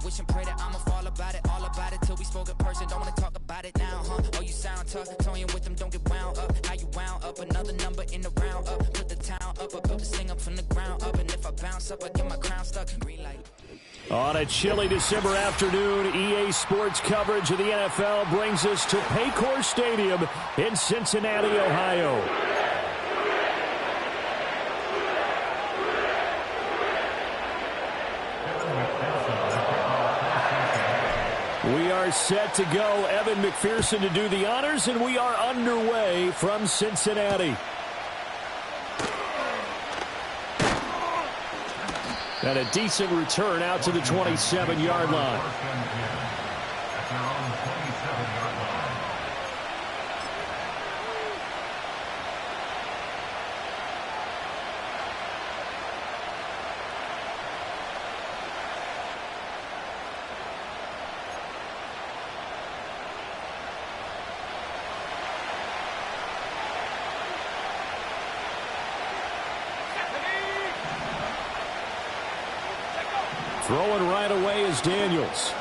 Wish and pray that I'ma fall about it, all about it till we spoke in person. Don't wanna talk about it now, huh? Oh, you sound tough, toying with them, don't get wound up. How you wound up? Another number in the round up. Put the town up, I built this thing up from the ground up. And if I bounce up, I get my crown stuck. Green light. On a chilly December afternoon, EA Sports coverage of the NFL brings us to Paycor Stadium in Cincinnati, Ohio. We are set to go. Evan McPherson to do the honors, and we are underway from Cincinnati. And a decent return out to the 27-yard line. Throwing right away is Daniels.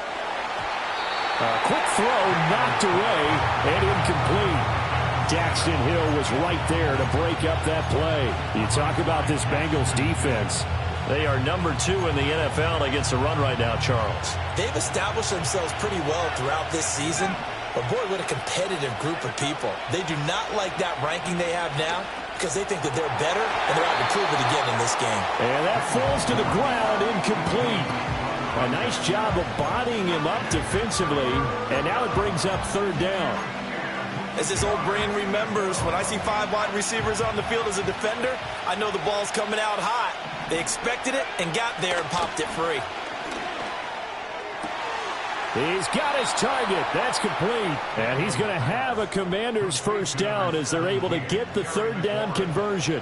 A quick throw knocked away and incomplete. Daxton Hill was right there to break up that play. You talk about this Bengals defense. They are number 2 in the NFL against the run right now, Charles. They've established themselves pretty well throughout this season. But boy, what a competitive group of people. They do not like that ranking they have now because they think that they're better and they're out to prove it again in this game. And that falls to the ground, incomplete. A nice job of bodying him up defensively, and now it brings up third down. As his old brain remembers, when I see 5 wide receivers on the field as a defender, I know the ball's coming out hot. They expected it and got there and popped it free. He's got his target. That's complete. And he's going to have a Commanders first down as they're able to get the third down conversion.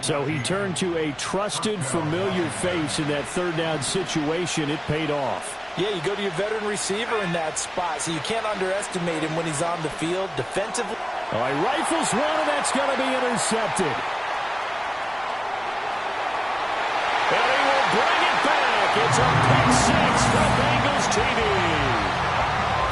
So he turned to a trusted, familiar face in that third down situation. It paid off. Yeah, you go to your veteran receiver in that spot, so you can't underestimate him when he's on the field defensively. All right, rifles one, and that's going to be intercepted. And he will bring it back. It's a pick 6 for Bengals TV.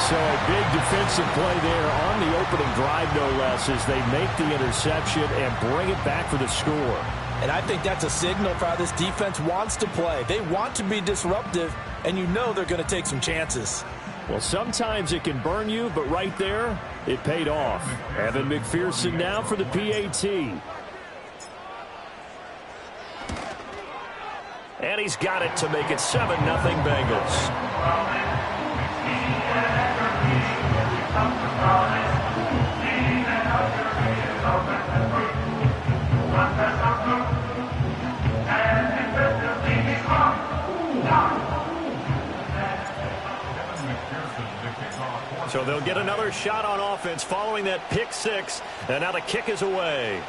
So a big defensive play there on the opening drive, no less, as they make the interception and bring it back for the score. And I think that's a signal for how this defense wants to play. They want to be disruptive, and you know they're going to take some chances. Well, sometimes it can burn you, but right there, it paid off. Evan McPherson now for the PAT. And he's got it to make it 7-0 Bengals. So they'll get another shot on offense following that pick 6, and now the kick is away.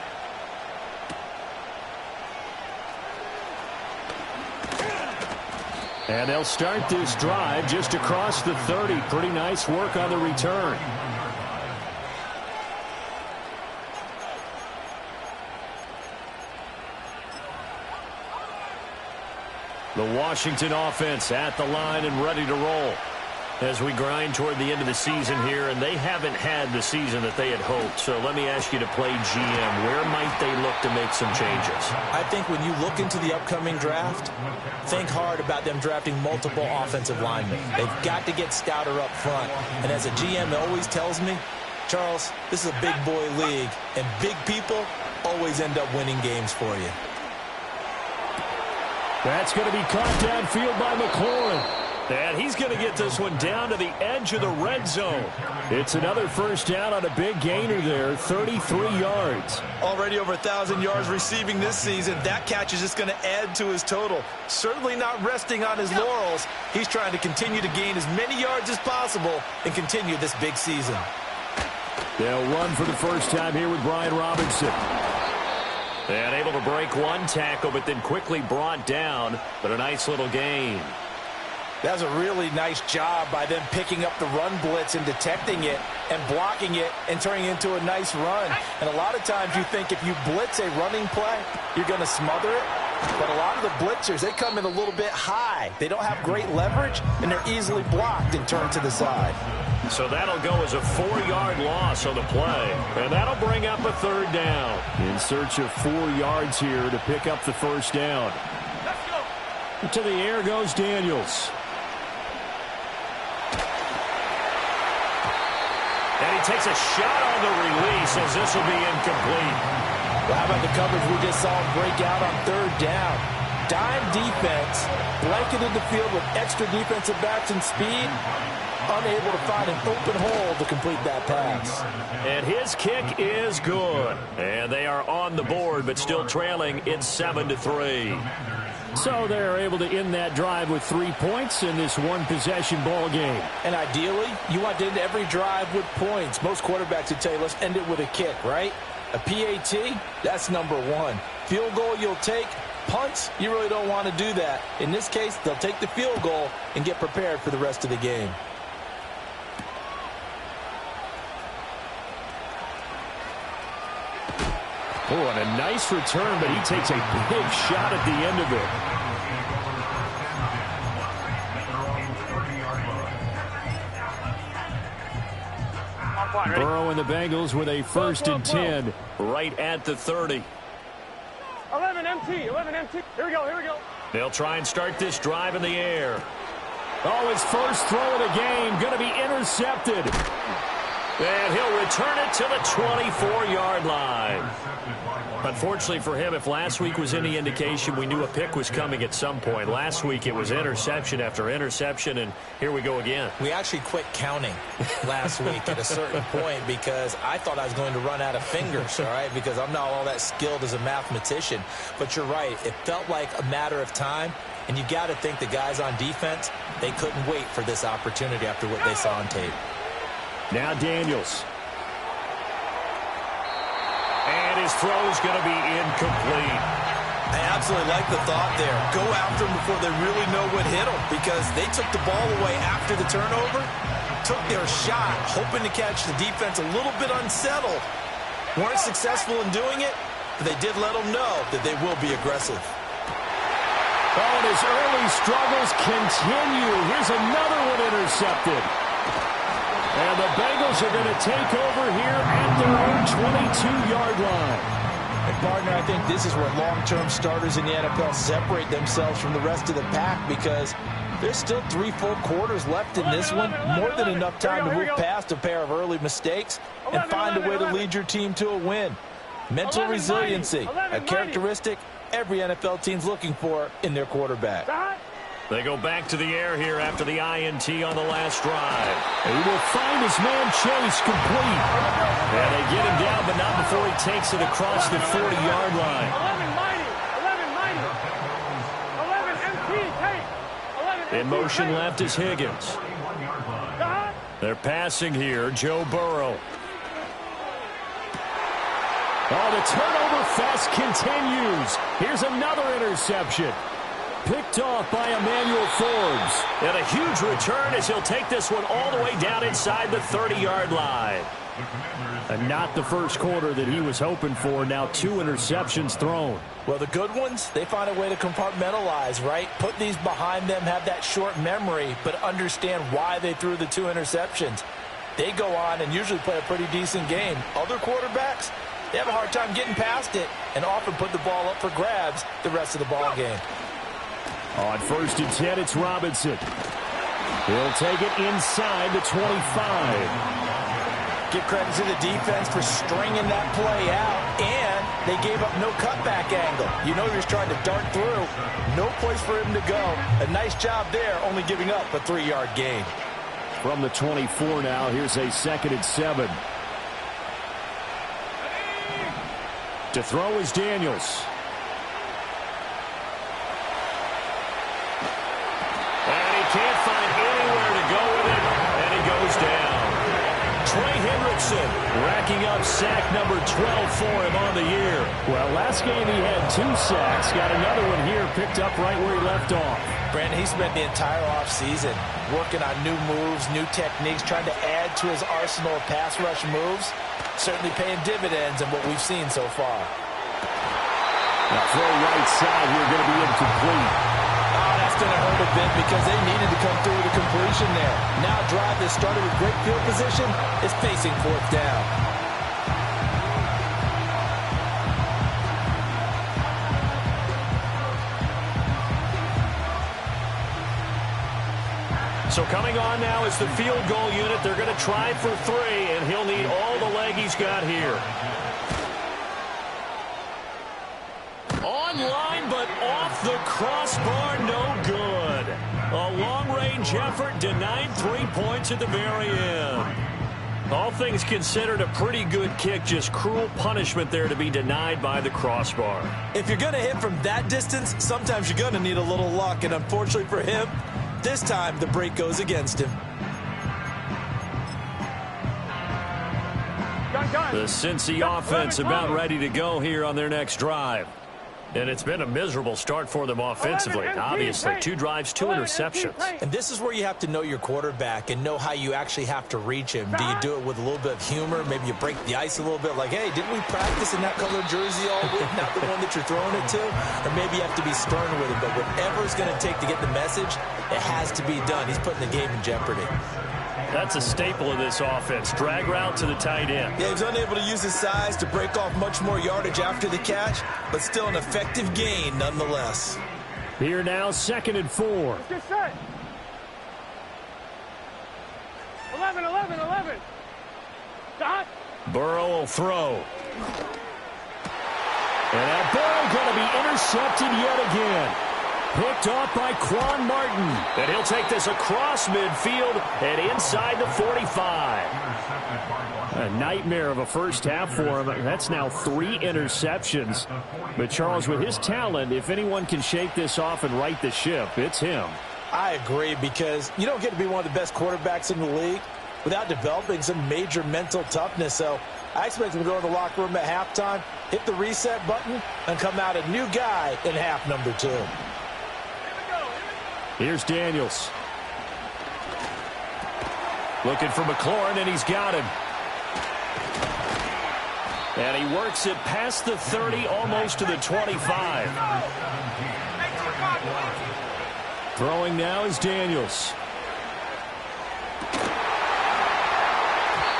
And they'll start this drive just across the 30. Pretty nice work on the return. The Washington offense at the line and ready to roll as we grind toward the end of the season here, and they haven't had the season that they had hoped. So let me ask you to play GM. Where might they look to make some changes? I think when you look into the upcoming draft, think hard about them drafting multiple offensive linemen. They've got to get stouter up front. And as a GM always tells me, Charles, this is a big boy league, and big people always end up winning games for you. That's going to be caught downfield by McLaurin. And he's going to get this one down to the edge of the red zone. It's another first down on a big gainer there, 33 yards. Already over 1,000 yards receiving this season. That catch is just going to add to his total. Certainly not resting on his laurels. He's trying to continue to gain as many yards as possible and continue this big season. They'll run for the first time here with Brian Robinson. And able to break one tackle, but then quickly brought down. But a nice little gain. That was a really nice job by them picking up the run blitz and detecting it and blocking it and turning it into a nice run. And a lot of times you think if you blitz a running play, you're going to smother it. But a lot of the blitzers, they come in a little bit high. They don't have great leverage, and they're easily blocked and turned to the side. So that'll go as a 4-yard loss on the play. And that'll bring up a 3rd down. In search of 4 yards here to pick up the 1st down. Let's go. To the air goes Daniels. And he takes a shot on the release as this will be incomplete. Well, how about the coverage we just saw him break out on 3rd down? Dime defense, blanketed the field with extra defensive backs and speed, unable to find an open hole to complete that pass. And his kick is good. And they are on the board, but still trailing. It's 7-3. So they're able to end that drive with 3 points in this one-possession ball game. And ideally, you want to end every drive with points. Most quarterbacks would tell you, let's end it with a kick, right? A PAT, that's number 1. Field goal you'll take. Punts, you really don't want to do that. In this case, they'll take the field goal and get prepared for the rest of the game. Oh, and a nice return, but he takes a big shot at the end of it. Burrow and the Bengals with a 1st and 10 right at the 30. 11 MT, 11 MT. Here we go, here we go. They'll try and start this drive in the air. Oh, his first throw of the game going to be intercepted. And he'll return it to the 24-yard line. Unfortunately for him, if last week was any indication, we knew a pick was coming at some point. Last week it was interception after interception, and here we go again. We actually quit counting last week at a certain point because I thought I was going to run out of fingers, all right, because I'm not all that skilled as a mathematician. But you're right. It felt like a matter of time, and you got to think the guys on defense, they couldn't wait for this opportunity after what they saw on tape. Now Daniels. And his throw's going to be incomplete. I absolutely like the thought there. Go after them before they really know what hit them, because they took the ball away after the turnover, took their shot, hoping to catch the defense a little bit unsettled. Weren't successful in doing it, but they did let them know that they will be aggressive. Oh, and his early struggles continue. Here's another one intercepted. And the Bengals are going to take over here at their own 22-yard line. And, partner, I think this is where long-term starters in the NFL separate themselves from the rest of the pack, because there's still 3 full quarters left in this one. More than enough time to move past a pair of early mistakes and find a way to lead your team to a win. Mental resiliency, a characteristic every NFL team's looking for in their quarterback. They go back to the air here after the INT on the last drive. He will find his man Chase complete. And they get him down, but not before he takes it across the 40-yard line. 11 MT, In motion left is Higgins. They're passing here, Joe Burrow. Oh, the turnover fest continues. Here's another interception. Picked off by Emmanuel Forbes. And a huge return as he'll take this one all the way down inside the 30-yard line. And not the first quarter that he was hoping for. Now 2 interceptions thrown. Well, the good ones, they find a way to compartmentalize, right? Put these behind them, have that short memory, but understand why they threw the 2 interceptions. They go on and usually play a pretty decent game. Other quarterbacks, they have a hard time getting past it and often put the ball up for grabs the rest of the ball game. On 1st and 10, it's Robinson. He'll take it inside the 25. Give credit to the defense for stringing that play out, and they gave up no cutback angle. You know he was trying to dart through. No place for him to go. A nice job there, only giving up a 3-yard gain. From the 24 now, here's a 2nd and 7. To throw is Daniels. Can't find anywhere to go with it, and he goes down. Trey Hendrickson racking up sack number 12 for him on the year. Well, last game he had 2 sacks. Got another one here picked up right where he left off. Brandon, he spent the entire offseason working on new moves, new techniques, trying to add to his arsenal of pass rush moves. Certainly paying dividends in what we've seen so far. Now throw right side here, going to be incomplete. Oh, that's going to hurt a bit because they needed to come through with a completion there. Now drive that started with great field position is facing fourth down. So coming on now is the field goal unit. They're going to try for 3, and he'll need all the leg he's got here. Online, but off the crossbar, no good. A long-range effort denied 3 points at the very end. All things considered, a pretty good kick, just cruel punishment there to be denied by the crossbar. If you're going to hit from that distance, sometimes you're going to need a little luck, and unfortunately for him, this time the break goes against him. The Cincy offense about ready to go here on their next drive. And it's been a miserable start for them offensively. Obviously, 2 drives, 2 interceptions. And this is where you have to know your quarterback and know how you actually have to reach him. Do you do it with a little bit of humor? Maybe you break the ice a little bit like, hey, didn't we practice in that color jersey all week? Not the one that you're throwing it to? Or maybe you have to be stern with him. But whatever it's going to take to get the message, it has to be done. He's putting the game in jeopardy. That's a staple of this offense. Drag route to the tight end. Yeah, he's unable to use his size to break off much more yardage after the catch, but still an effective gain nonetheless. Here now, 2nd and 4. Let's get set. 11, 11, 11. Dot. Burrow will throw. And that ball going to be intercepted yet again. Picked off by Quan Martin. And he'll take this across midfield and inside the 45. A nightmare of a first half for him. That's now 3 interceptions. But Charles, with his talent, if anyone can shake this off and right the ship, it's him. I agree, because you don't get to be one of the best quarterbacks in the league without developing some major mental toughness. So I expect him to go in the locker room at halftime, hit the reset button, and come out a new guy in half number 2. Here's Daniels. Looking for McLaurin, and he's got him. And he works it past the 30, almost to the 25. Throwing now is Daniels.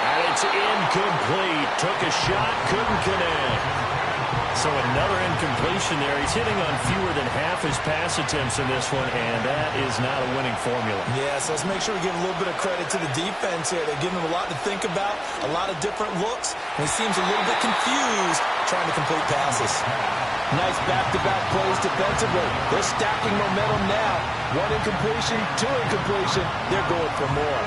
And it's incomplete. Took a shot, couldn't connect. So another incompletion there. He's hitting on fewer than half his pass attempts in this one, and that is not a winning formula. Yeah, so let's make sure we give a little bit of credit to the defense here. They're giving him a lot to think about, a lot of different looks, and he seems a little bit confused trying to complete passes. Nice back-to-back plays defensively. They're stacking momentum now. 1 incompletion, 2 incompletion. They're going for more.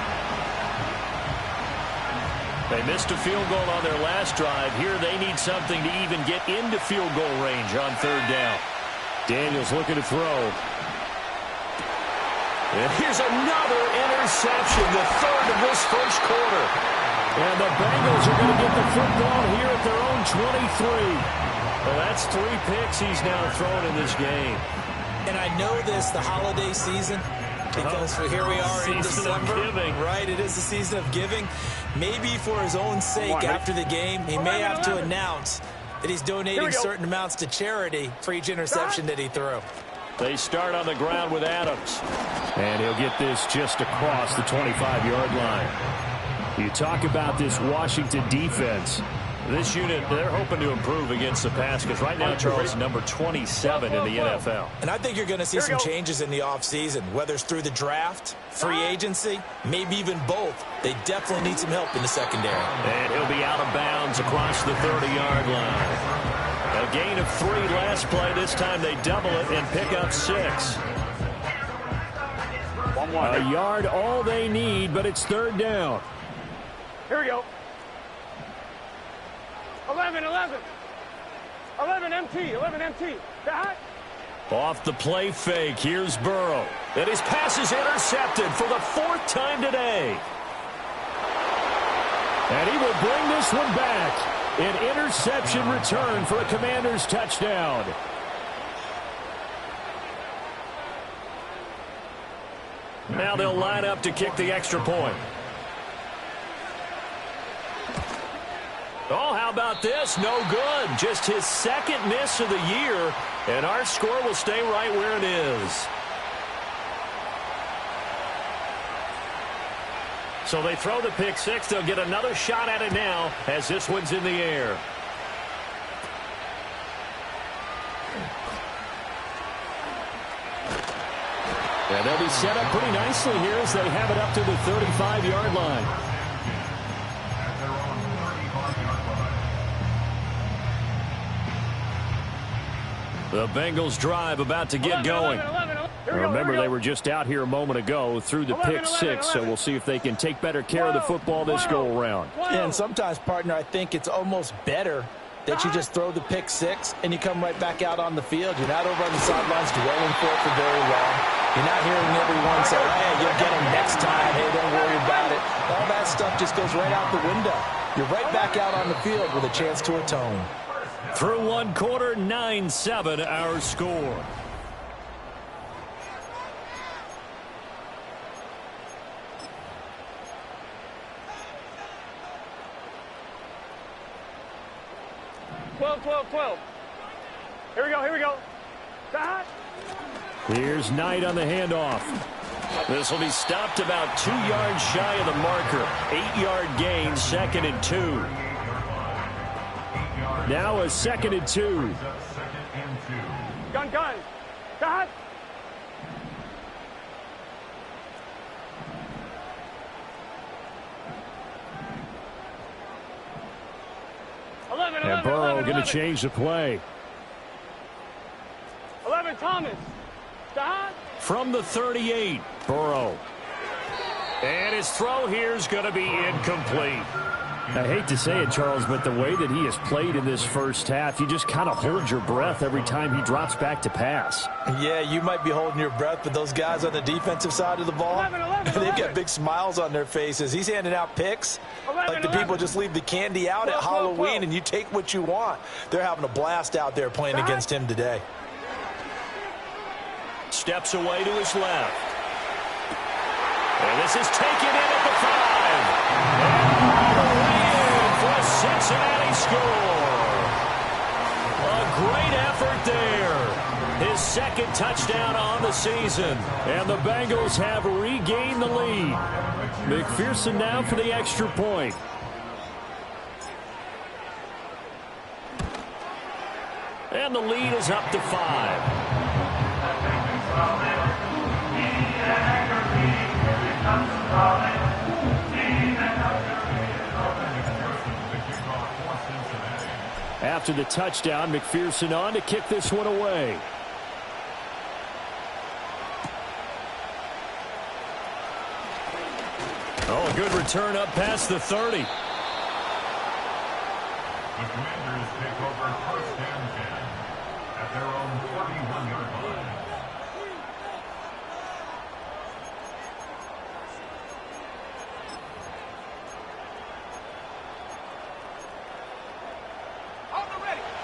They missed a field goal on their last drive. Here they need something to even get into field goal range on 3rd down. Daniels looking to throw. And here's another interception, the 3rd of this first quarter. And the Bengals are going to get the football here at their own 23. Well, that's 3 picks he's now thrown in this game. And I know this, the holiday season, because here we are in December, right? It is the season of giving. Maybe for his own sake, after the game, he may have to announce that he's donating certain amounts to charity for each interception that he threw. They start on the ground with Adams. And he'll get this just across the 25-yard line. You talk about this Washington defense. This unit, they're hoping to improve against the pass because right now, Charles, number 27 in the NFL. And I think you're going to see some changes in the offseason, whether it's through the draft, free agency, maybe even both. They definitely need some help in the secondary. And he'll be out of bounds across the 30-yard line. A gain of 3 last play. This time they double it and pick up 6. A yard all they need, but it's 3rd down. Here we go. 11, 11. 11 MT, 11 MT. Dot. Off the play fake, here's Burrow. And his pass is intercepted for the 4th time today. And he will bring this one back. An interception return for a Commanders touchdown. Now they'll line up to kick the extra point. Oh, how about this? No good. Just his second miss of the year, and our score will stay right where it is. So they throw the pick six. They'll get another shot at it now as this one's in the air. And they'll be set up pretty nicely here as they have it up to the 35-yard line. The Bengals drive about to get going. Remember, they were just out here a moment ago through the pick six, so we'll see if they can take better care of the football this go-around. Yeah, and sometimes, partner, I think it's almost better that you just throw the pick six and you come right back out on the field. You're not over on the sidelines dwelling for it for very long. You're not hearing everyone say, hey, you'll get him next time. Hey, don't worry about it. All that stuff just goes right out the window. You're right back out on the field with a chance to atone. Through one quarter, 9-7 our score. Twelve. Here we go. That. Here's Knight on the handoff. This will be stopped about 2 yards shy of the marker. 8-yard gain, 2nd and 2. Now a 2nd and 2. Gun. That. And Burrow going to change the play. 11, Thomas. That. From the 38, Burrow. And his throw here is going to be incomplete. I hate to say it, Charles, but the way that he has played in this first half, you just kind of hold your breath every time he drops back to pass. Yeah, you might be holding your breath, but those guys on the defensive side of the ball, they've got big smiles on their faces. He's handing out picks like the people just leave the candy out at Halloween and you take what you want. They're having a blast out there playing against him today. Steps away to his left. And this is taken in at the 5. And for a Cincinnati score. A great effort there. His second touchdown on the season. And the Bengals have regained the lead. McPherson now for the extra point. And the lead is up to 5. After the touchdown, McPherson on to kick this one away. Oh, a good return up past the 30. The Commanders take over first and 10 at their own 41-yard line.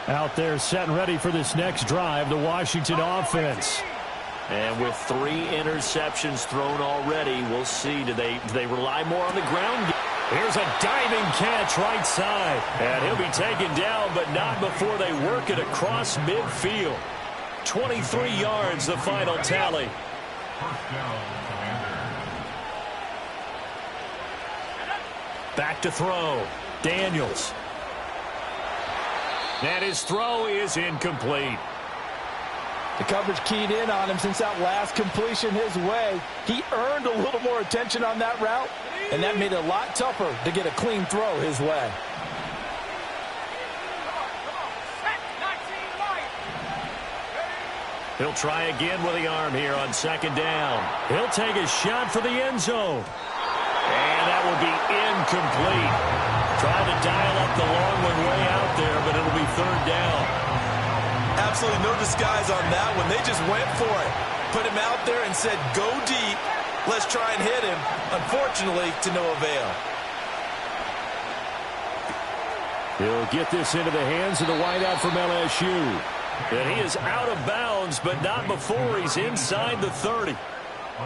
Out there set and ready for this next drive, the Washington offense. And with 3 interceptions thrown already, we'll see. Do they rely more on the ground? Here's a diving catch right side. And he'll be taken down, but not before they work it across midfield. 23 yards, the final tally. First down, Commanders. Back to throw. Daniels. And his throw is incomplete. The coverage keyed in on him since that last completion his way. He earned a little more attention on that route, and that made it a lot tougher to get a clean throw his way. He'll try again with the arm here on 2nd down. He'll take a shot for the end zone. And that will be incomplete. Trying to dial up the long one way out there, but it'll be 3rd down. Absolutely no disguise on that one. They just went for it. Put him out there and said, go deep. Let's try and hit him. Unfortunately, to no avail. He'll get this into the hands of the wideout from LSU. And he is out of bounds, but not before he's inside the 30.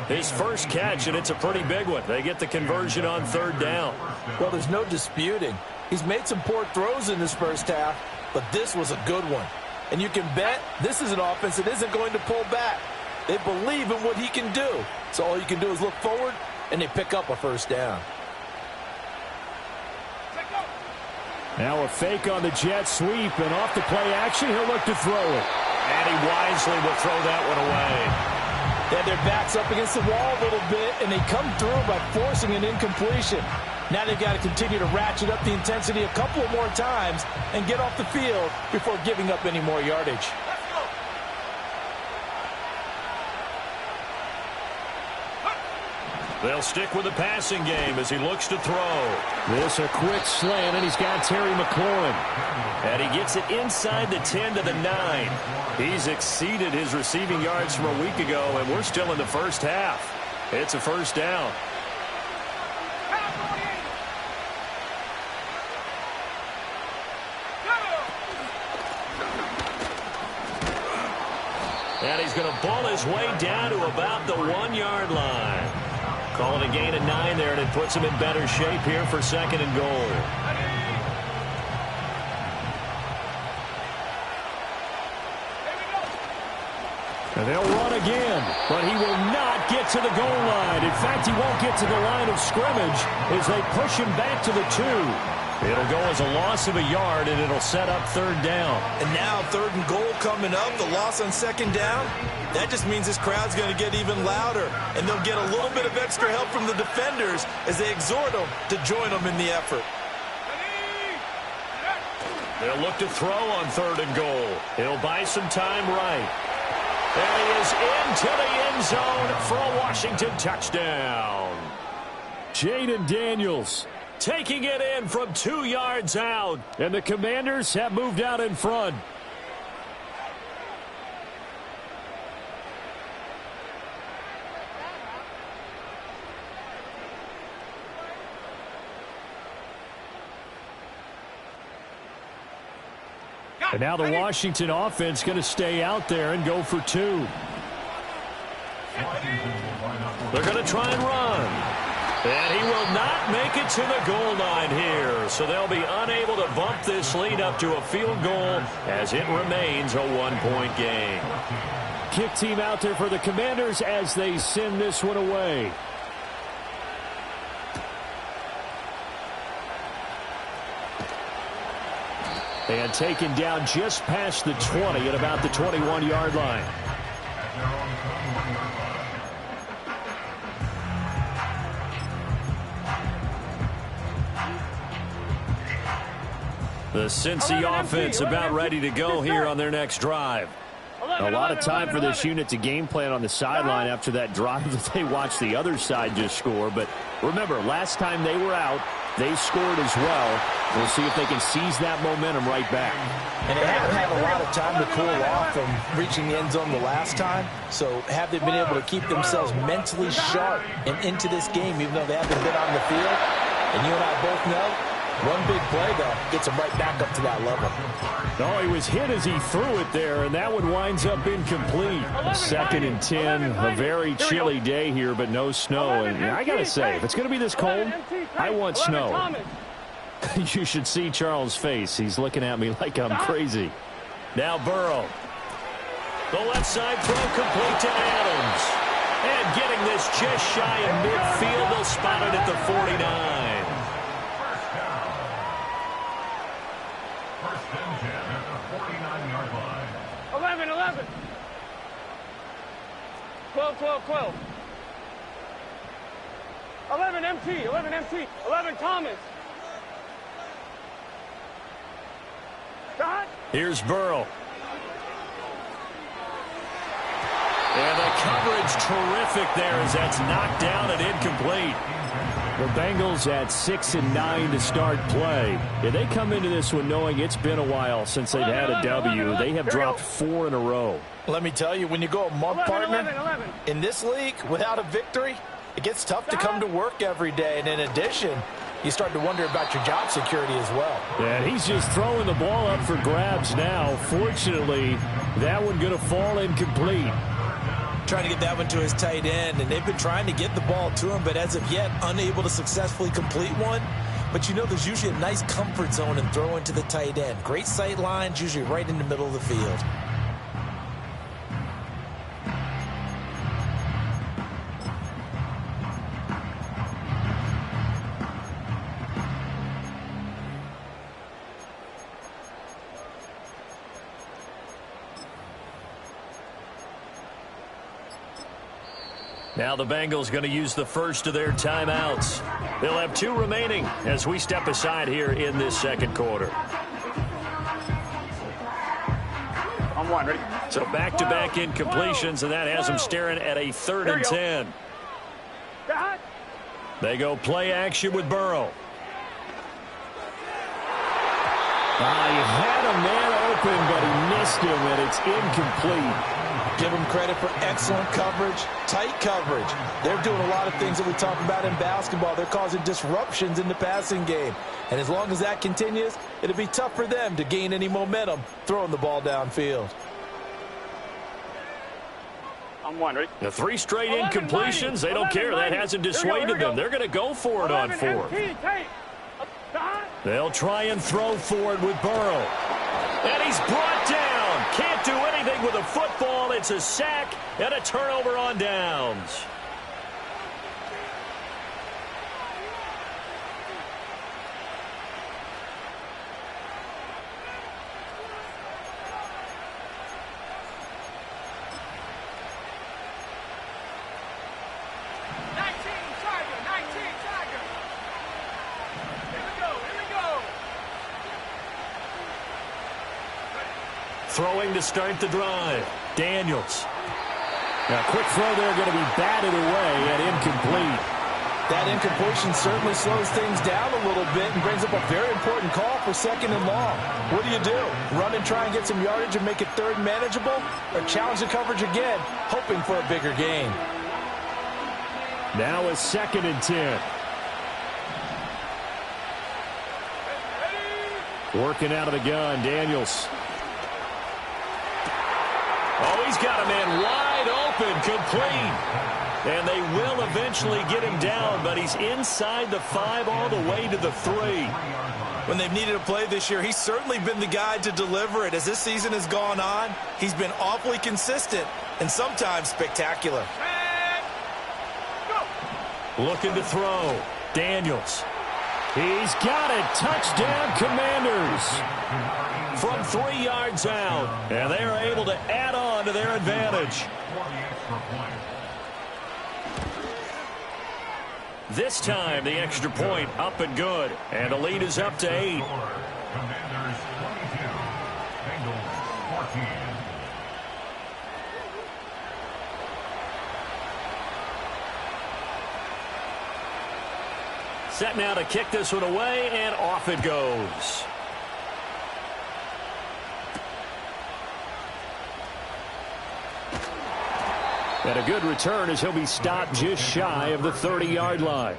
His first catch, and it's a pretty big one. They get the conversion on 3rd down. Well, there's no disputing. He's made some poor throws in this first half, but this was a good one. And you can bet this is an offense that isn't going to pull back. They believe in what he can do. So all you can do is look forward, and they pick up a first down. Now a fake on the jet sweep, and off the play action, he'll look to throw it. And he wisely will throw that one away. They had their backs up against the wall a little bit, and they come through by forcing an incompletion. Now they've got to continue to ratchet up the intensity a couple more times and get off the field before giving up any more yardage. They'll stick with the passing game as he looks to throw. This a quick slant, and he's got Terry McLaurin. And he gets it inside the 10 to the 9. He's exceeded his receiving yards from a week ago, and we're still in the first half. It's a first down. And he's going to ball his way down to about the 1-yard line. Calling a gain of 9 there, and it puts him in better shape here for 2nd and goal. And they'll run again, but he will not get to the goal line. In fact, he won't get to the line of scrimmage as they push him back to the 2. It'll go as a loss of a yard, and it'll set up 3rd down. And now 3rd and goal coming up, the loss on 2nd down. That just means this crowd's going to get even louder, and they'll get a little bit of extra help from the defenders as they exhort them to join them in the effort. They'll look to throw on 3rd and goal. He'll buy some time right. And he is into the end zone for a Washington touchdown. Jaden Daniels taking it in from 2 yards out. And the Commanders have moved out in front. And now the Washington offense going to stay out there and go for 2. They're going to try and run. And he will not make it to the goal line here. So they'll be unable to bump this lead up to a field goal as it remains a 1-point game. Kick team out there for the Commanders as they send this one away. And taken down just past the 20 at about the 21-yard line. The Cincy offense about ready to go here on their next drive. A lot of time for this unit to game plan on the sideline after that drive that they watched the other side just score. But remember, last time they were out, they scored as well. We'll see if they can seize that momentum right back. And they haven't had a lot of time to cool off from reaching the end zone the last time. So have they been able to keep themselves mentally sharp and into this game, even though they haven't been on the field? And you and I both know, one big play, though, gets them right back up to that level. No, he was hit as he threw it there, and that one winds up incomplete. 2nd and 10, a very chilly day here, but no snow. And I got to say, if it's going to be this cold, I want snow. You should see Charles' face. He's looking at me like I'm crazy. Now Burrow. The left side throw complete to Adams. And getting this just shy of midfield, they'll spot it at the 49. First and 10 at the 49-yard line. 11. 12. 11 MT. 11 Thomas. Shot. Here's Burrow. And the coverage terrific there as that's knocked down and incomplete. The Bengals at 6 and 9 to start play. Yeah, they come into this one knowing it's been a while since they've had a W. They have dropped 4 in a row. Let me tell you, when you go a month, partner, in this league, without a victory, it gets tough to come to work every day. And in addition, you start to wonder about your job security as well. Yeah, he's just throwing the ball up for grabs now. Fortunately, that one going to fall incomplete. Trying to get that one to his tight end, and they've been trying to get the ball to him, but as of yet, unable to successfully complete one. but you know there's usually a nice comfort zone in throwing to the tight end. Great sight lines, usually right in the middle of the field. Now the Bengals going to use the first of their timeouts. They'll have 2 remaining as we step aside here in this second quarter. On one, ready? So back-to-back incompletions, and that has them staring at a 3rd and 10. They go play action with Burrow. He had a man open, but he missed him, and it's incomplete. Give them credit for excellent coverage, tight coverage. They're doing a lot of things that we talk about in basketball. They're causing disruptions in the passing game. And as long as that continues, it'll be tough for them to gain any momentum throwing the ball downfield. On one, ready? The 3 straight incompletions, they don't care. That hasn't dissuaded them. They're going to go for it on 4th. They'll try and throw for it with Burrow. And he's brought down. Can't do anything with a football. It's a sack and a turnover on downs. Throwing to start the drive. Daniels. Now, quick throw there going to be batted away and incomplete. That incompletion certainly slows things down a little bit and brings up a very important call for 2nd and long. What do? Run and try and get some yardage and make it 3rd manageable? Or challenge the coverage again, hoping for a bigger gain? Now a 2nd and 10. Working out of the gun, Daniels. Oh, he's got a man wide open, complete. And they will eventually get him down, but he's inside the 5 all the way to the 3. When they've needed a play this year, he's certainly been the guy to deliver it. As this season has gone on, he's been awfully consistent and sometimes spectacular. Looking to throw. Daniels. He's got it. Touchdown, Commanders. From 3 yards out, and they are able to add on to their advantage. This time, the extra point up and good, and the lead is up to 8. Commanders 22, Bengals 14. Set now to kick this one away, and off it goes. And a good return as he'll be stopped just shy of the 30-yard line.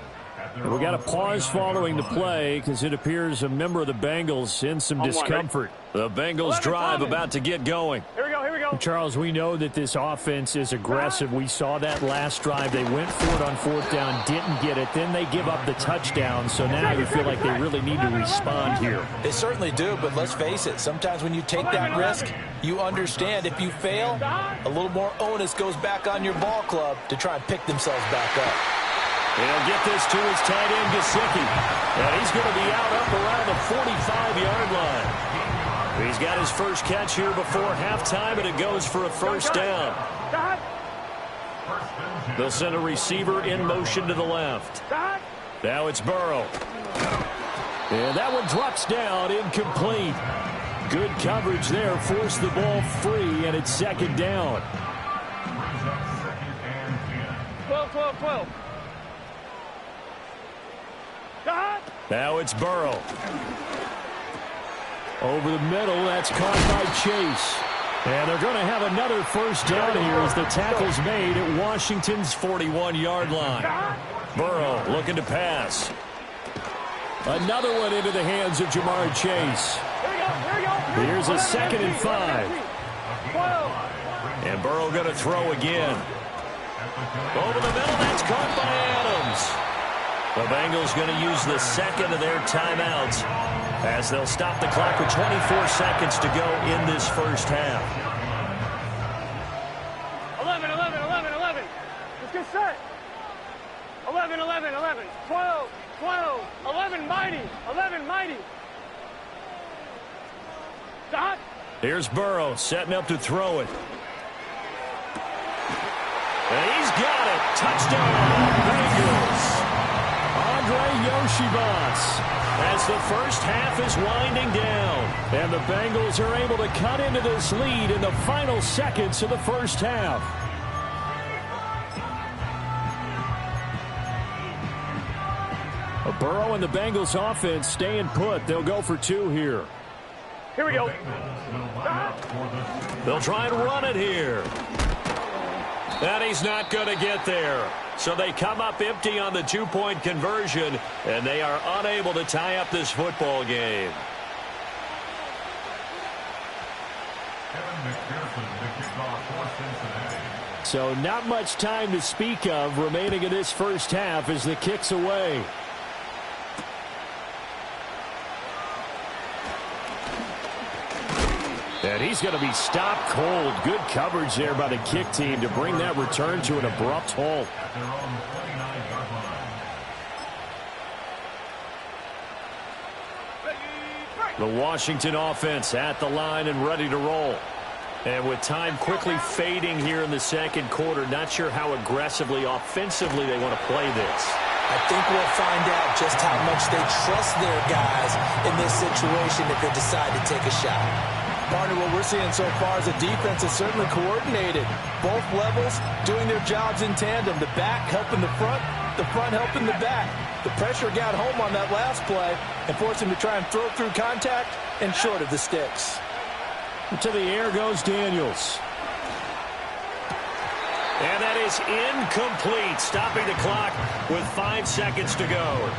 And we got a pause following the play because it appears a member of the Bengals in some discomfort. The Bengals drive about to get going. Here we go. Charles, we know that this offense is aggressive. We saw that last drive. They went for it on 4th down, didn't get it. Then they give up the touchdown. So now you feel like they really need to respond here. They certainly do, but let's face it. Sometimes when you take that risk, you understand if you fail, a little more onus goes back on your ball club to try and pick themselves back up. He'll get this to his tight end, Gesicki. And he's going to be out up around the 45-yard line. He's got his first catch here before halftime, and it goes for a 1st down. They'll send a receiver in motion to the left. Now it's Burrow. And that one drops down, incomplete. Good coverage there, forced the ball free, and it's 2nd down. 12. Now it's Burrow. Over the middle, that's caught by Chase. And they're going to have another 1st down here as the tackle's made at Washington's 41-yard line. Burrow looking to pass. Another one into the hands of Jamar Chase. Here's a 2nd and 5. And Burrow going to throw again. Over the middle, that's caught by Adams. The Bengals going to use the second of their timeouts as they'll stop the clock with 24 seconds to go in this first half. 11, 11, 11, 11. Let's get set. 11, 11, 11. 12, 12. 11, mighty. 11, mighty. Stop. Here's Burrow setting up to throw it. And he's got it. Touchdown, Bengals. Andre Yoshibas. As the first half is winding down. And the Bengals are able to cut into this lead in the final seconds of the first half. Burrow and the Bengals offense staying put. They'll go for 2 here. Here we go. They'll try and run it here. And he's not going to get there. So they come up empty on the 2-point conversion, and they are unable to tie up this football game. So not much time to speak of remaining in this first half as the kick's away. And he's going to be stopped cold. Good coverage there by the kick team to bring that return to an abrupt halt. The Washington offense at the line and ready to roll. And with time quickly fading here in the second quarter, not sure how aggressively, offensively they want to play this. I think we'll find out just how much they trust their guys in this situation if they decide to take a shot. Partner, what we're seeing so far is the defense is certainly coordinated. Both levels doing their jobs in tandem. The back helping the front helping the back. The pressure got home on that last play and forced him to try and throw through contact and short of the sticks. To the air goes Daniels. And that is incomplete, stopping the clock with 5 seconds to go.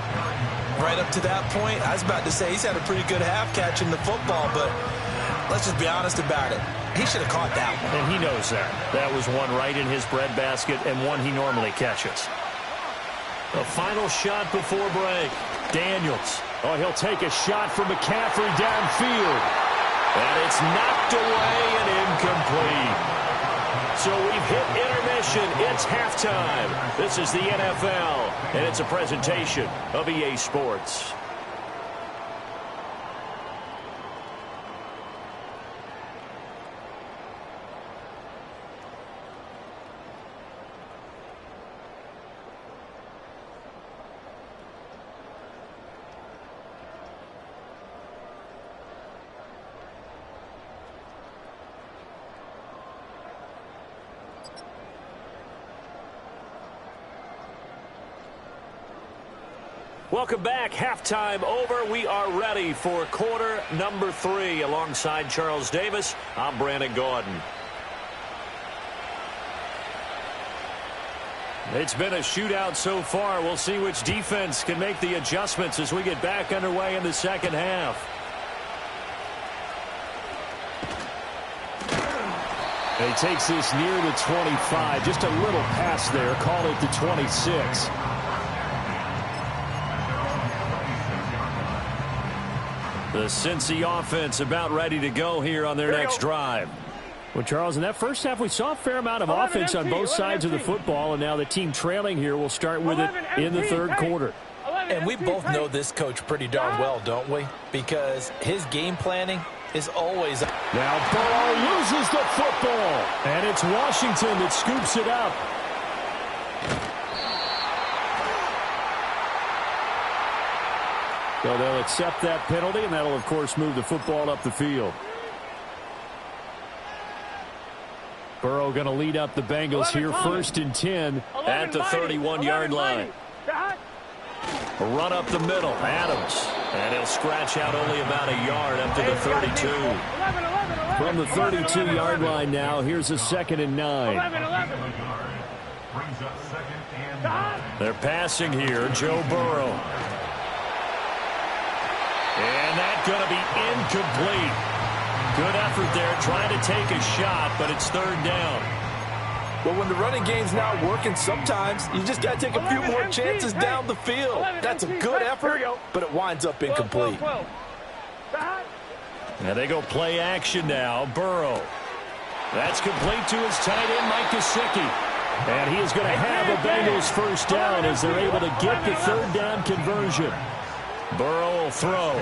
Right up to that point, I was about to say he's had a pretty good half catching the football, but let's just be honest about it. He should have caught that one. And he knows that. That was one right in his breadbasket and one he normally catches. The final shot before break. Daniels. Oh, he'll take a shot from McCaffrey downfield. And it's knocked away and incomplete. So we've hit intermission. It's halftime. This is the NFL, and it's a presentation of EA Sports. Welcome back. Halftime over. We are ready for quarter number 3. Alongside Charles Davis, I'm Brandon Gordon. It's been a shootout so far. We'll see which defense can make the adjustments as we get back underway in the second half. He takes this near the 25. Just a little pass there. Call it the 26. The Cincy offense about ready to go here on their next drive. Well, Charles, in that first half, we saw a fair amount of offense on both sides of the football, and now the team trailing here will start with it in the third quarter. And we both know this coach pretty darn well, don't we? Because his game planning is always... Now Burrow loses the football, and it's Washington that scoops it up. So they'll accept that penalty, and that'll, of course, move the football up the field. Burrow going to lead up the Bengals here, 1st and 10 at the 31-yard line. A run up the middle, Adams, and he'll scratch out only about a yard up to the 32. From the 32-yard line now, here's a 2nd and 9. They're passing here, Joe Burrow. And that's going to be incomplete. Good effort there trying to take a shot, but it's 3rd down. Well, when the running game's not working, sometimes you just got to take a few more chances down the field. That's a good effort, but it winds up incomplete. Now they go play action now. Burrow. That's complete to his tight end, Mike Gesicki. And he is going to have a Bengals first down as they're able to get the third down conversion. Burrow will throw.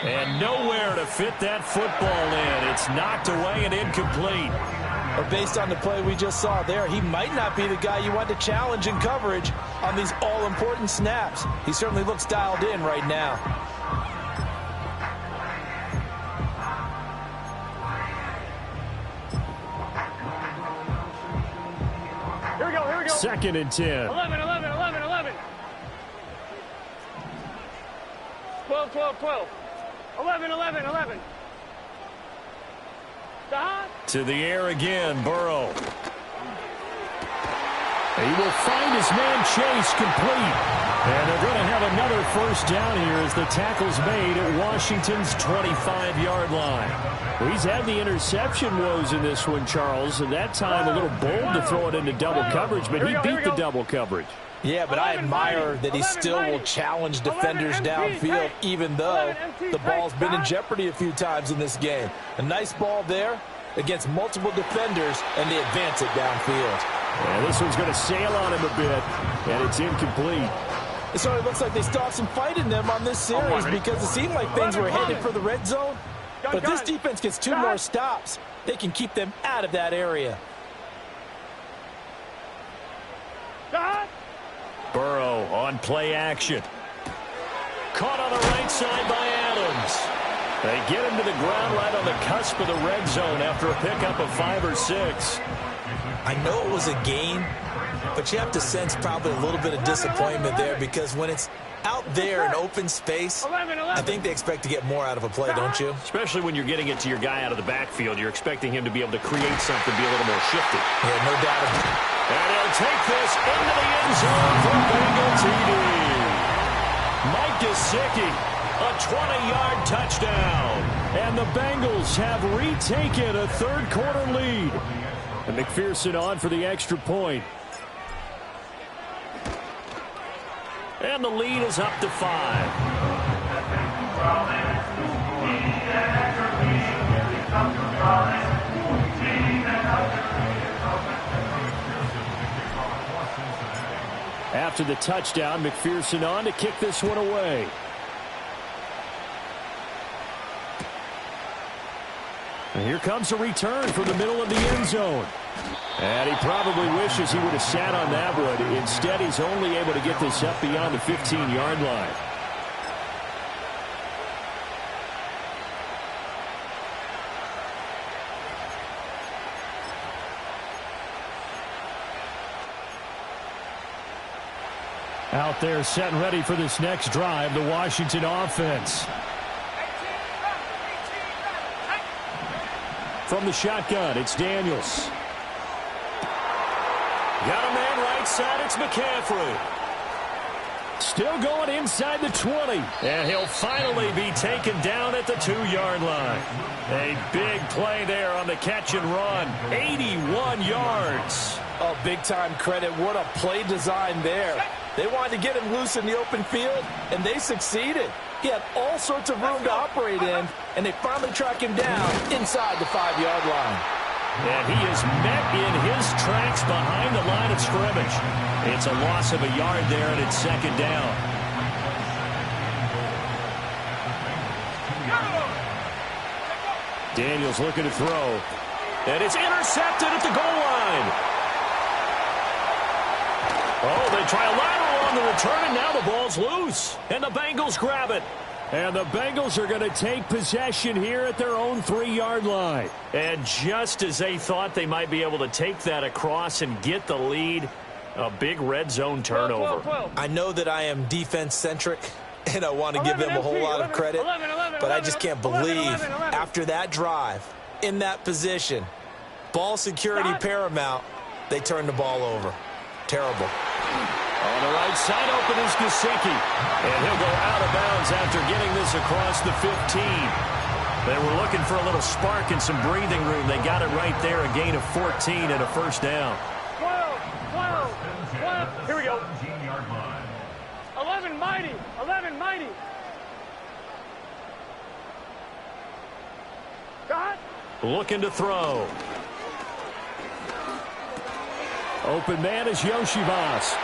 And nowhere to fit that football in. It's knocked away and incomplete. But based on the play we just saw there, he might not be the guy you want to challenge in coverage on these all-important snaps. He certainly looks dialed in right now. Here we go, here we go. 2nd and 10. 11, 11, 11, 11. 12, 12, 12. 11, 11, 11. To the air again, Burrow. He will find his man Chase complete. And they're going to have another first down here as the tackle's made at Washington's 25-yard line. Well, he's had the interception woes in this one, Charles, and that time a little bold to throw it into double coverage, but he beat the double coverage. Yeah, but I admire that he still will challenge defenders downfield, even though the ball's been in jeopardy a few times in this game. A nice ball there against multiple defenders, and they advance it downfield. And this one's going to sail on him a bit, and it's incomplete. It sort of looks like they still have some fight in them on this series because it seemed like things were headed for the red zone. But this defense gets 2 more stops. They can keep them out of that area. Burrow on play action. Caught on the right side by Adams. They get him to the ground right on the cusp of the red zone after a pickup of 5 or 6. I know it was a gain, but you have to sense probably a little bit of disappointment there because when it's out there in open space, I think they expect to get more out of a play, don't you? Especially when you're getting it to your guy out of the backfield. You're expecting him to be able to create something, be a little more shifty. Yeah, no doubt about it. And he'll take this into the end zone for Bengal TD. Mike Gesicki, a 20-yard touchdown. And the Bengals have retaken a third-quarter lead. And McPherson on for the extra point. And the lead is up to 5. After the touchdown, McPherson on to kick this one away. And here comes a return from the middle of the end zone. And he probably wishes he would have sat on that one. Instead, he's only able to get this up beyond the 15-yard line. Out there set and ready for this next drive, the Washington offense. From the shotgun, it's Daniels. Got a man right side, it's McCaffrey. Still going inside the 20. And he'll finally be taken down at the 2-yard line. A big play there on the catch and run. 81 yards. Oh, big-time credit. What a play design there. They wanted to get him loose in the open field, and they succeeded. He had all sorts of room to operate in, and they finally track him down inside the 5-yard line. And he is met in his tracks behind the line of scrimmage. It's a loss of a yard there, and it's second down. Daniels looking to throw. And it's intercepted at the goal line. Oh, they try a lateral on the return, and now the ball's loose. And the Bengals grab it. And the Bengals are going to take possession here at their own 3-yard line. And just as they thought they might be able to take that across and get the lead, a big red zone turnover. 12. I know that I am defense-centric, and I want to give them a whole lot of credit, but I just can't believe after that drive, in that position, ball security paramount, they turned the ball over. Terrible. On the right side open is Gesicki. And he'll go out of bounds after getting this across the 15. They were looking for a little spark and some breathing room. They got it right there, a gain of 14 and a first down. 12. Here we go. 11 mighty. 11 mighty. Got. Looking to throw. Open man is Yoshivas.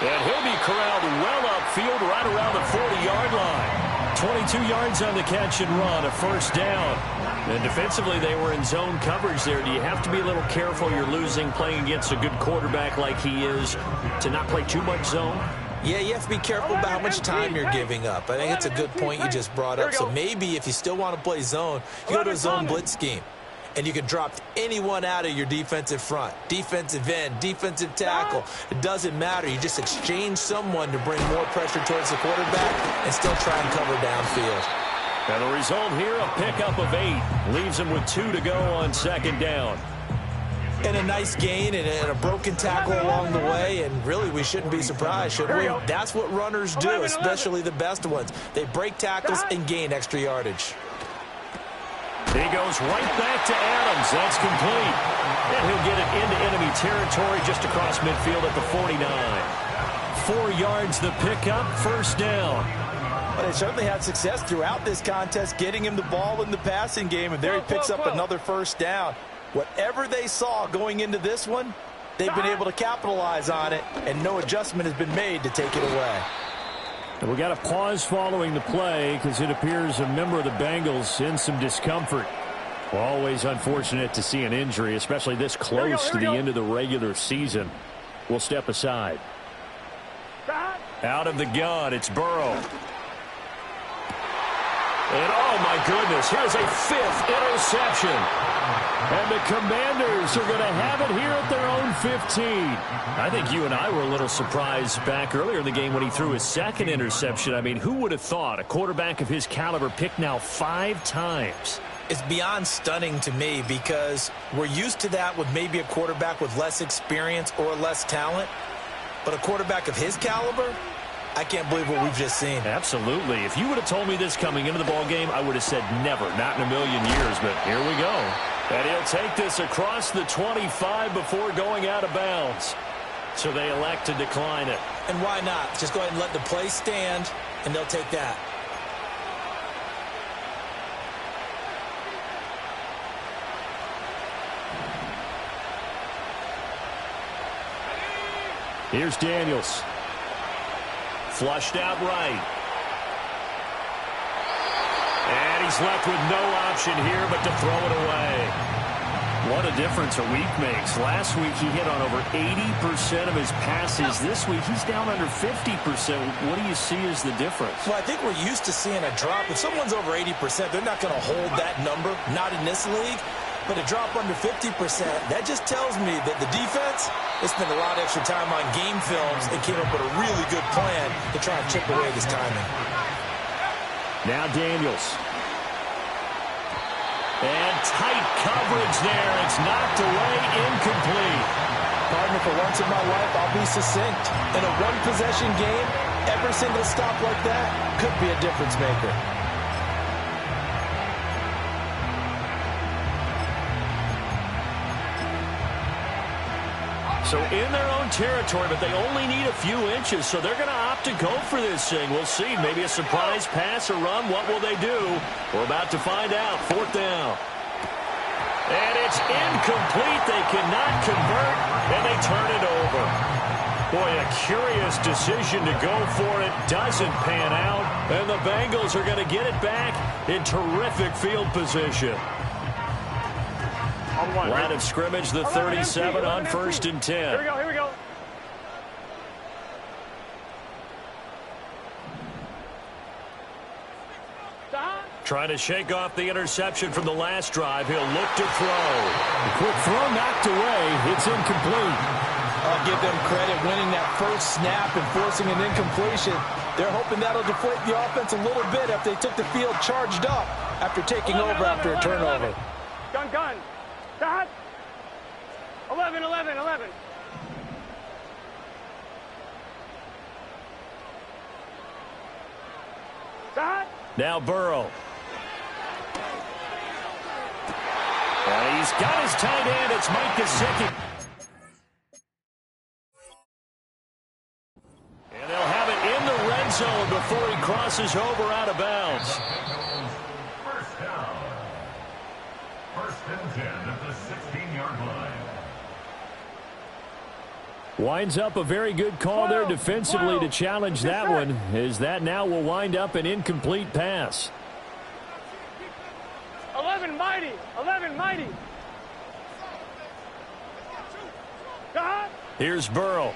And he'll be corralled well upfield right around the 40-yard line. 22 yards on the catch and run, a first down. And defensively, they were in zone coverage there. Do you have to be a little careful? You're losing playing against a good quarterback like he is to not play too much zone? Yeah, you have to be careful about how much time you're giving up. I think it's a good point you just brought up. So maybe if you still want to play zone, you go to a zone blitz scheme. And you can drop anyone out of your defensive front, defensive end, defensive tackle. It doesn't matter. You just exchange someone to bring more pressure towards the quarterback and still try and cover downfield. And the result here, a pickup of 8. Leaves him with 2 to go on second down. And a nice gain and a broken tackle along the way. And really, we shouldn't be surprised, should we? That's what runners do, especially the best ones. They break tackles and gain extra yardage. He goes right back to Adams. That's complete. And he'll get it into enemy territory just across midfield at the 49. 4 yards the pickup, first down. But they certainly had success throughout this contest, getting him the ball in the passing game, and there he picks up another first down. Whatever they saw going into this one, they've been able to capitalize on it, and no adjustment has been made to take it away. And we got a pause following the play because it appears a member of the Bengals in some discomfort. Always unfortunate to see an injury, especially this close to the end of the regular season. We'll step aside. Out of the gun, it's Burrow. And oh my goodness, here's a 5th interception. And the Commanders are going to have it here at their own 15. I think you and I were a little surprised back earlier in the game when he threw his 2nd interception. I mean, who would have thought a quarterback of his caliber picked now 5 times? It's beyond stunning to me because we're used to that with maybe a quarterback with less experience or less talent. But a quarterback of his caliber, I can't believe what we've just seen. Absolutely. If you would have told me this coming into the ballgame, I would have said never, not in a million years. But here we go. And he'll take this across the 25 before going out of bounds. So they elect to decline it. And why not? Just go ahead and let the play stand, and they'll take that. Here's Daniels. Flushed out right. And he's left with no option here but to throw it away. What a difference a week makes. Last week he hit on over 80% of his passes. This week he's down under 50%. What do you see as the difference? Well, I think we're used to seeing a drop. If someone's over 80%, they're not going to hold that number, not in this league. But a drop under 50%, that just tells me that the defense, they spent a lot of extra time on game films and came up with a really good plan to try and chip away this timing. Now Daniels. And tight coverage there. It's knocked away, incomplete. Partner, for once in my life, I'll be succinct. In a one-possession game, every single stop like that could be a difference maker. So in their own territory, but they only need a few inches, so they're going to opt to go for this thing. We'll see. Maybe a surprise pass or run. What will they do? We're about to find out. 4th down. And it's incomplete. They cannot convert, and they turn it over. Boy, a curious decision to go for it. Doesn't pan out, and the Bengals are going to get it back in terrific field position. Line of scrimmage, the 37 on 1st and 10. Here we go, here we go. Trying to shake off the interception from the last drive. He'll look to throw. A quick throw knocked away. It's incomplete. I'll give them credit winning that first snap and forcing an incompletion. They're hoping that'll deflate the offense a little bit after they took the field charged up after taking over after a turnover. Gun. Dot. 11. Dot. Now Burrow. And he's got his tight end. It's Mike Gesicki. And they'll have it in the red zone before he crosses over out of bounds. First down. First and 10 at the 16-yard line. Winds up a very good call there defensively to challenge that one, as that now will wind up an incomplete pass. 11 mighty. 11 mighty. Here's Burrow.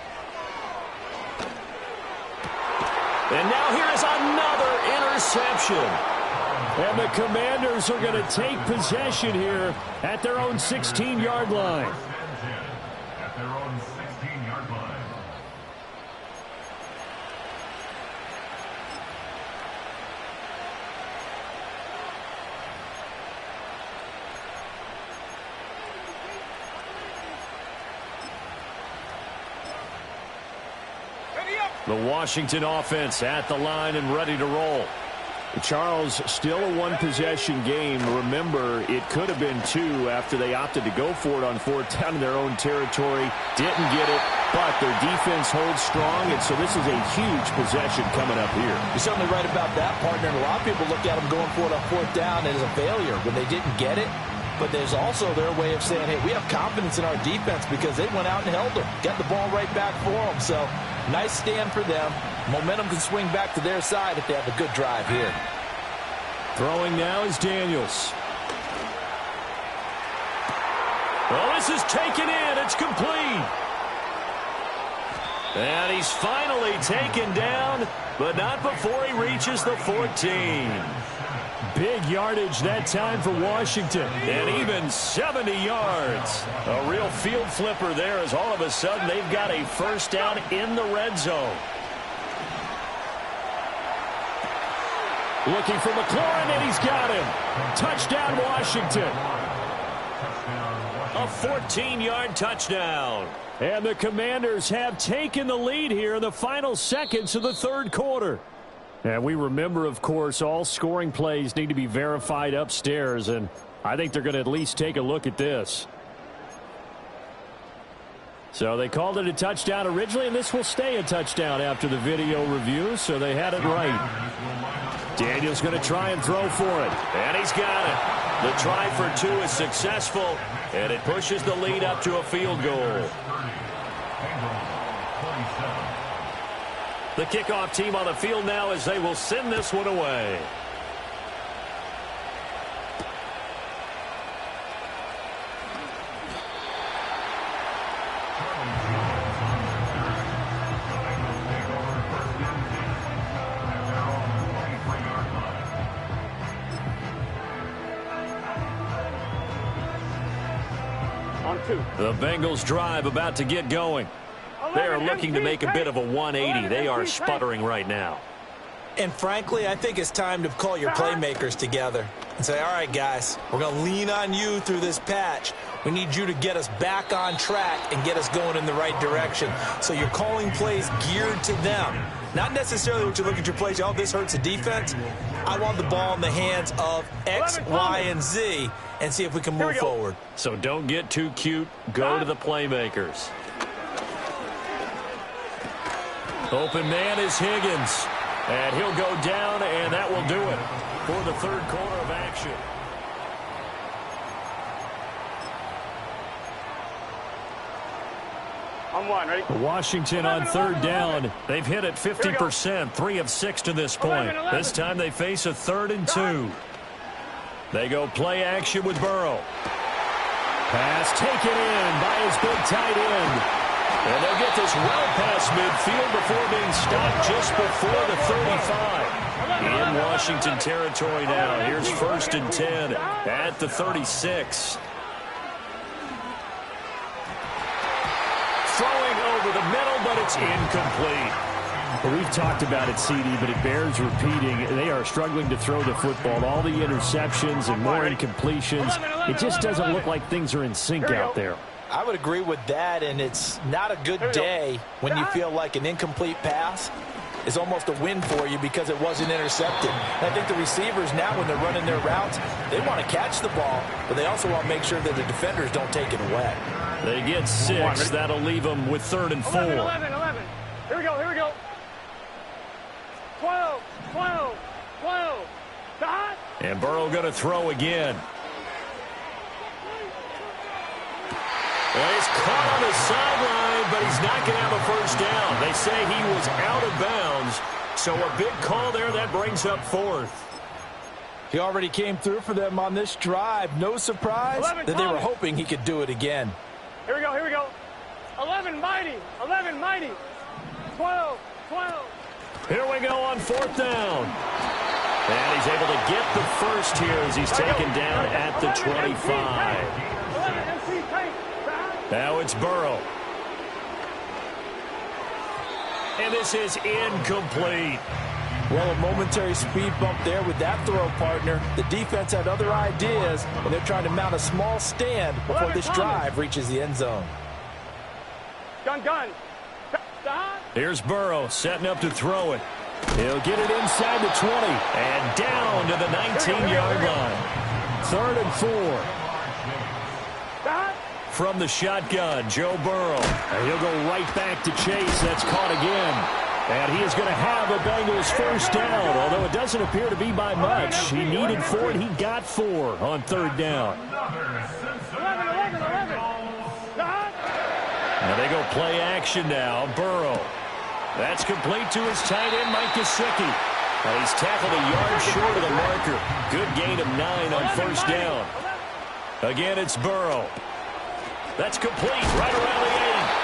And now here is another interception. And the Commanders are going to take possession here at their own 16-yard line. At their own 16-yard line. The Washington offense at the line and ready to roll. Charles, still a one-possession game. Remember, it could have been two after they opted to go for it on fourth down in their own territory. Didn't get it, but their defense holds strong, and so this is a huge possession coming up here. You're certainly right about that, partner. And a lot of people look at them going for it on fourth down as a failure when they didn't get it. But there's also their way of saying, hey, we have confidence in our defense because they went out and held them, got the ball right back for them. So nice stand for them. Momentum can swing back to their side if they have a good drive here. Throwing now is Daniels. Well, this is taken in. It's complete. And he's finally taken down, but not before he reaches the 14. Big yardage that time for Washington. And even 70 yards. A real field flipper there as all of a sudden they've got a first down in the red zone. Looking for McLaurin, and he's got him. Touchdown, Washington. A 14-yard touchdown. And the Commanders have taken the lead here in the final seconds of the third quarter. And we remember, of course, all scoring plays need to be verified upstairs, and I think they're going to at least take a look at this. So they called it a touchdown originally, and this will stay a touchdown after the video review, so they had it right. Daniels going to try and throw for it. And he's got it. The try for two is successful, and it pushes the lead up to a field goal. The kickoff team on the field now as they will send this one away. The Bengals drive about to get going. They are looking to make a bit of a 180. They are sputtering right now. And frankly, I think it's time to call your playmakers together and say, all right, guys, we're going to lean on you through this patch. We need you to get us back on track and get us going in the right direction. So you're calling plays geared to them. Not necessarily what you look at your plays, oh, this hurts the defense. I want the ball in the hands of X, Y, and Z and see if we can move forward. So don't get too cute. Go to the playmakers. Open man is Higgins. And he'll go down, and that will do it for the third quarter of action. On one, ready? Washington on third down. They've hit it 50%, 3 of 6 to this point. This time they face a 3rd and 2. They go play action with Burrow. Pass taken in by his big tight end. And they'll get this well past midfield before being stopped just before the 35. In Washington territory now. Here's 1st and 10 at the 36. Throwing over the middle, but it's incomplete. Well, we've talked about it, CD, but it bears repeating. They are struggling to throw the football. All the interceptions and more incompletions. It just doesn't look like things are in sync out there. I would agree with that, and it's not a good day when you feel like an incomplete pass is almost a win for you because it wasn't intercepted. And I think the receivers now, when they're running their routes, they want to catch the ball, but they also want to make sure that the defenders don't take it away. They get 6. That'll leave them with 3rd and 4. 11. Here we go. 12. Dot. And Burrow going to throw again. Well, he's caught on the sideline, but he's not going to have a first down. They say he was out of bounds, so a big call there that brings up 4th. He already came through for them on this drive. No surprise that they were hoping he could do it again. Here we go. 11 mighty. 12. Here we go on 4th down. And he's able to get the first here as he's taken down at the 25. Now it's Burrow. And this is incomplete. Well, a momentary speed bump there with that throw, partner. The defense had other ideas, and they're trying to mount a small stand before this drive reaches the end zone. Gun. Here's Burrow setting up to throw it. He'll get it inside the 20 and down to the 19-yard line. 3rd and 4. From the shotgun, Joe Burrow. And he'll go right back to Chase. That's caught again. And he is going to have a Bengals first down, although it doesn't appear to be by much. He needed 4, and he got 4 on 3rd down. 11. Now they go play action now. Burrow. That's complete to his tight end, Mike Gesicki. And he's tackled a yard short of the marker. Good gain of 9 on first down. Again, it's Burrow. That's complete right around the 8.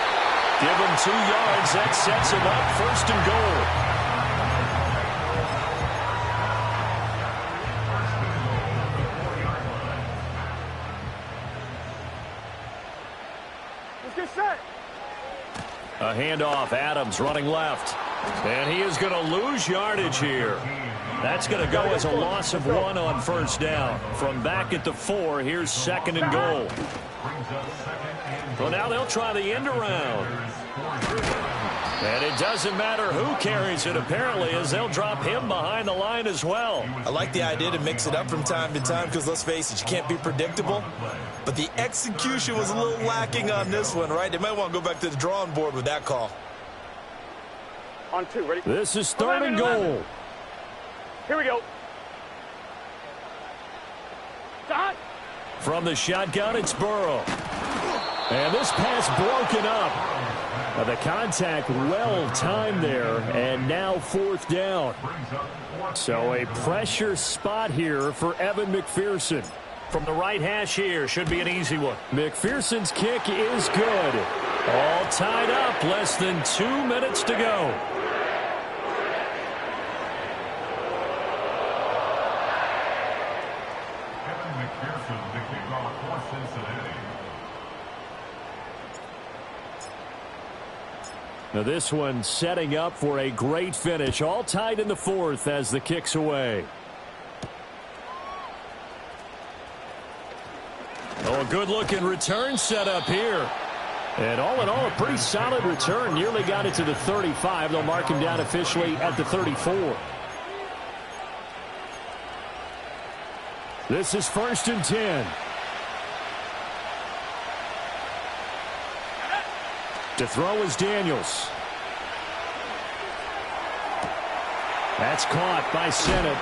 Give him 2 yards. That sets him up 1st and goal. Let's get set. A handoff. Adams running left. And he is going to lose yardage here. That's going to go as a loss of 1 on first down. From back at the 4, here's 2nd and goal. Well, now they'll try the end around. And it doesn't matter who carries it, apparently, as they'll drop him behind the line as well. I like the idea to mix it up from time to time because, let's face it, you can't be predictable. But the execution was a little lacking on this one, right? They might want to go back to the drawing board with that call. On 2, ready? This is 3rd and goal. Here we go. Dot. From the shotgun, it's Burrow. And this pass broken up. The contact well timed there, and now 4th down. So a pressure spot here for Evan McPherson. From the right hash here, should be an easy one. McPherson's kick is good. All tied up, less than 2 minutes to go. Now this one setting up for a great finish. All tied in the 4th as the kick's away. Oh, a good-looking return set up here. And all in all, a pretty solid return. Nearly got it to the 35. They'll mark him down officially at the 34. This is 1st and 10. To throw is Daniels. That's caught by Sennett.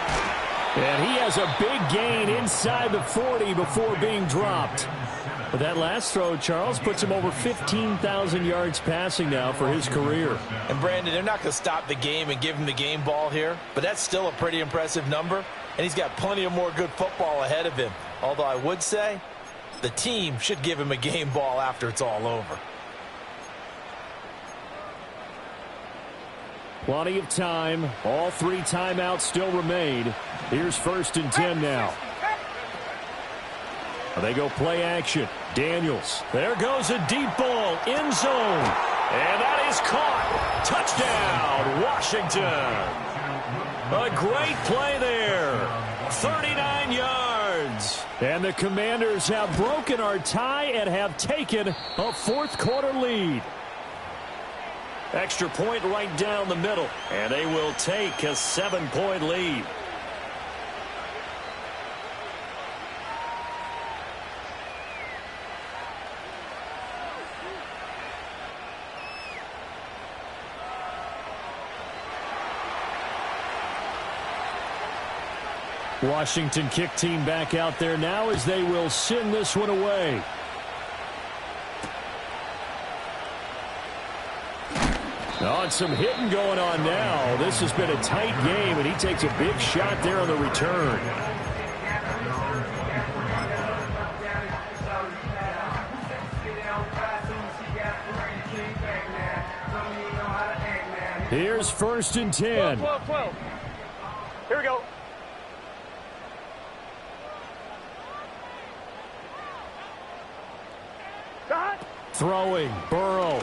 And he has a big gain inside the 40 before being dropped. But that last throw, Charles, puts him over 15,000 yards passing now for his career. And, Brandon, they're not going to stop the game and give him the game ball here, but that's still a pretty impressive number, and he's got plenty of more good football ahead of him. Although I would say the team should give him a game ball after it's all over. Plenty of time. All 3 timeouts still remain. Here's 1st and 10 now. They go play action. Daniels. There goes a deep ball. End zone. And that is caught. Touchdown, Washington. A great play there. 39 yards. And the Commanders have broken our tie and have taken a 4th quarter lead. Extra point right down the middle, and they will take a 7-point lead. Washington kick team back out there now as they will send this one away. Oh, and some hitting going on now. This has been a tight game, and he takes a big shot there on the return. Here's 1st and 10. 12. Here we go. Throwing, Burrow.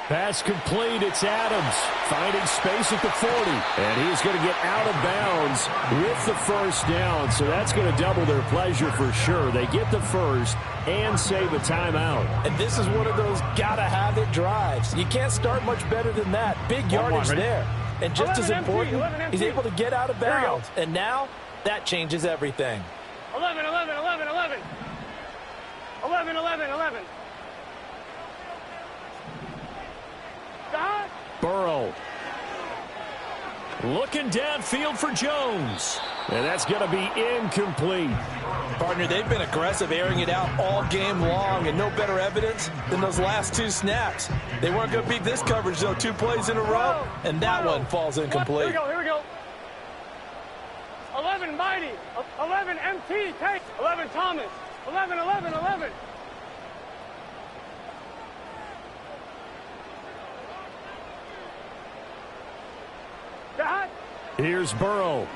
Pass complete, it's Adams. Finding space at the 40. And he's going to get out of bounds with the first down. So that's going to double their pleasure for sure. They get the first and save a timeout. And this is one of those gotta-have-it drives. You can't start much better than that. Big yardage there. And just as important, he's able to get out of bounds. And now, that changes everything. 11. 11. Burrow. Looking downfield for Jones. And that's going to be incomplete. Partner, they've been aggressive, airing it out all game long, and no better evidence than those last 2 snaps. They weren't going to beat this coverage, though, 2 plays in a row, and that one falls incomplete. Here we go. 11, Mighty. 11, MT, take. 11, Thomas. 11. Here's Burrow.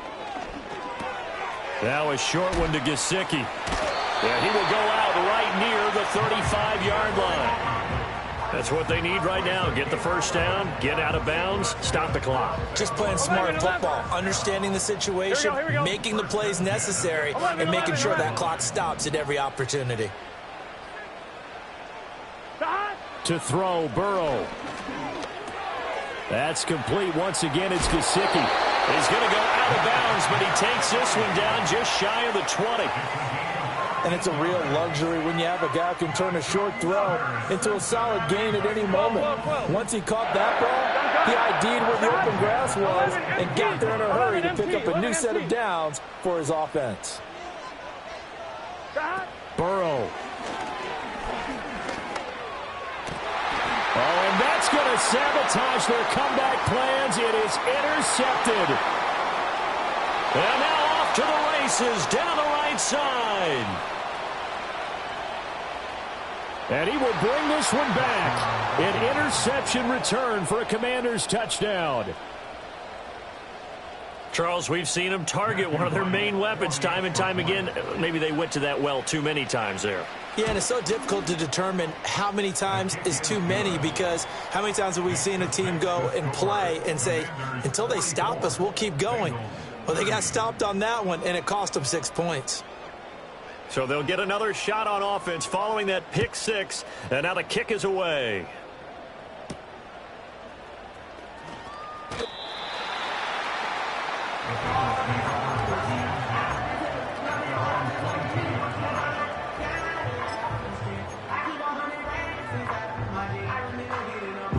Now a short one to Gesicki. Yeah, he will go out right near the 35-yard line. That's what they need right now. Get the first down, get out of bounds, stop the clock. Just playing smart football, understanding the situation, Here we go. making the plays necessary, and making sure that clock stops at every opportunity. To throw, Burrow. That's complete. Once again, it's Gesicki. He's going to go out of bounds, but he takes this one down just shy of the 20. And it's a real luxury when you have a guy who can turn a short throw into a solid gain at any moment. Once he caught that ball, he ID'd where the open grass was and got there in a hurry to pick up a new set of downs for his offense. Burrow. Oh, and that's going to sabotage their comeback plans. It is intercepted. And now off to the races down the right side. And he will bring this one back. An interception return for a Commanders touchdown. Charles, we've seen them target one of their main weapons time and time again. Maybe they went to that well too many times there. Yeah, and it's so difficult to determine how many times is too many, because how many times have we seen a team go and play and say, until they stop us, we'll keep going. Well, they got stopped on that one, and it cost them 6 points. So they'll get another shot on offense following that pick 6, and now the kick is away.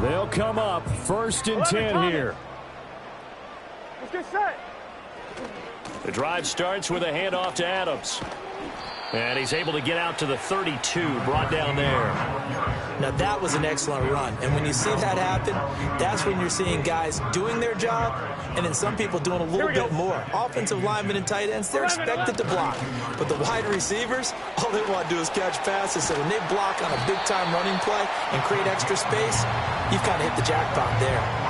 They'll come up 1st and 10 here. Let's get set. The drive starts with a handoff to Adams. And he's able to get out to the 32, brought down there. Now, that was an excellent run. And when you see that happen, that's when you're seeing guys doing their job and then some people doing a little bit more. Offensive linemen and tight ends, they're expected to block. But the wide receivers, all they want to do is catch passes. So when they block on a big-time running play and create extra space, you've kind of hit the jackpot there.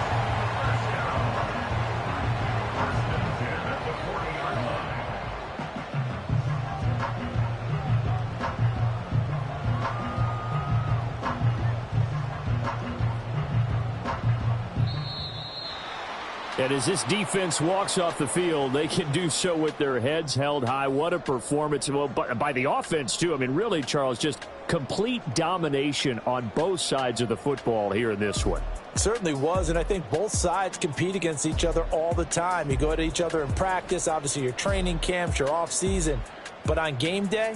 And as this defense walks off the field, they can do so with their heads held high. What a performance by the offense, too. I mean, really, Charles, just complete domination on both sides of the football here in this one. Certainly was, and I think both sides compete against each other all the time. You go at each other in practice, obviously your training camps, your off season, but on game day,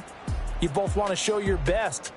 you both want to show your best.